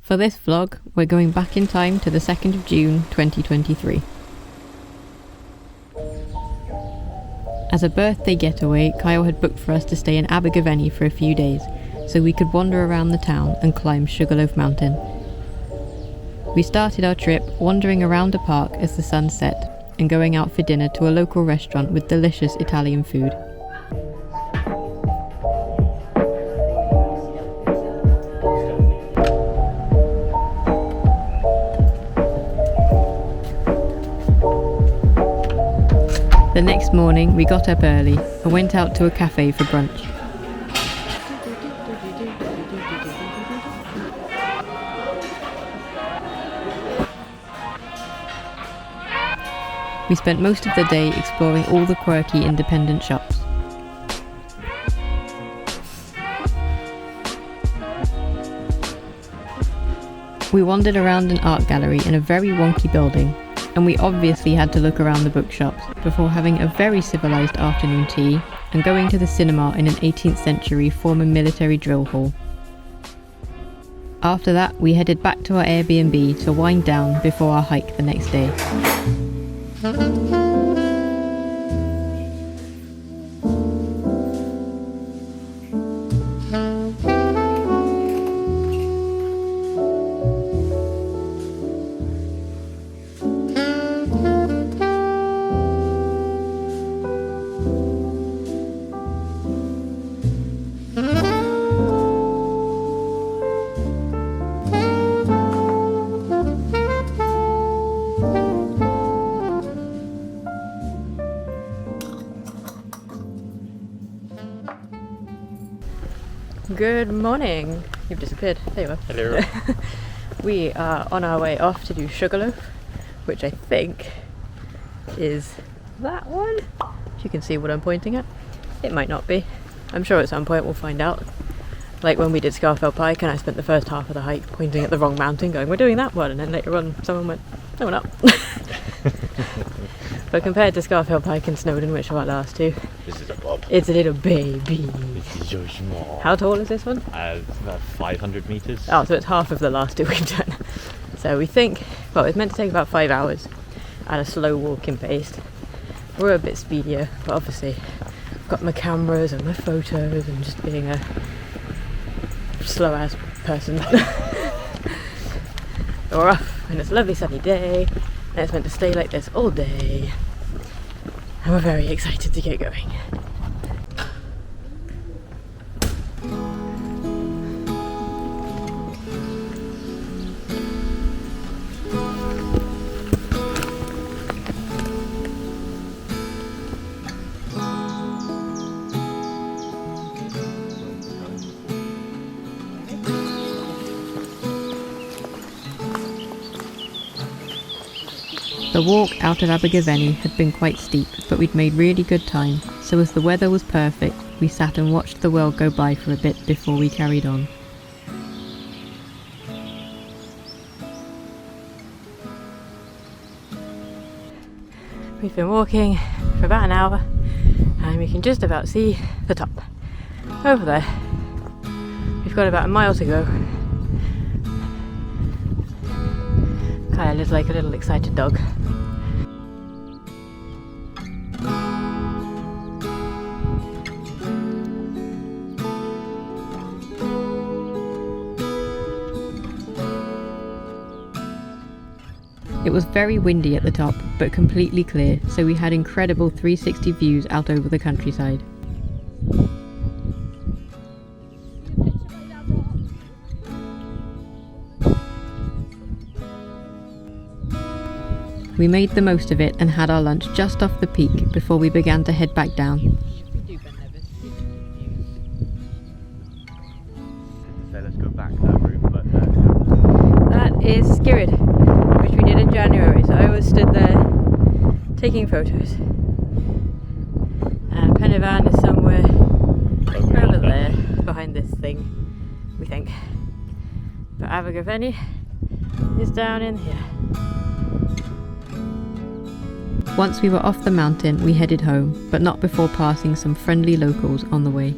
For this vlog, we're going back in time to the 2nd of June 2023. As a birthday getaway, Kyle had booked for us to stay in Abergavenny for a few days, so we could wander around the town and climb Sugarloaf mountain. We started our trip wandering around a park as the sun set and going out for dinner to a local restaurant with delicious Italian food. The next morning we got up early and went out to a cafe for brunch. We spent most of the day exploring all the quirky independent shops. We wandered around an art gallery in a very wonky building, and we obviously had to look around the bookshops before having a very civilised afternoon tea and going to the cinema in an 18th century former military drill hall. After that, we headed back to our Airbnb to wind down before our hike the next day. Good morning. You've disappeared. There you are. Hello. We are on our way off to do Sugarloaf, which I think is that one. If you can see what I'm pointing at. It might not be. I'm sure at some point we'll find out. Like when we did Scarfell Pike and I spent the first half of the hike pointing at the wrong mountain going, we're doing that one, and then later on someone went, no we're not. But compared to Scarfell Pike and Snowdon, which are our last two, This is a bob. it's a little baby. This is so small. How tall is this one? It's about 500 metres. Oh, so it's half of the last two we've done. So we think, well, it's meant to take about 5 hours at a slow walking pace. We're a bit speedier, but obviously I've got my cameras and my photos and just being a slow ass person. We're off and it's a lovely sunny day and it's meant to stay like this all day. And we're very excited to get going. The walk out of Abergavenny had been quite steep, but we'd made really good time, so as the weather was perfect, we sat and watched the world go by for a bit before we carried on. We've been walking for about an hour, and we can just about see the top. Over there. We've got about a mile to go. Kyle is like a little excited dog. It was very windy at the top, but completely clear, so we had incredible 360 views out over the countryside. We made the most of it and had our lunch just off the peak before we began to head back down. So let's go back that route, but That is Skirrid, which we did in January, so I was stood there taking photos. And Pen-y-fâl is somewhere over there, behind this thing, we think. But Abergavenny is down in here. Once we were off the mountain, we headed home, but not before passing some friendly locals on the way.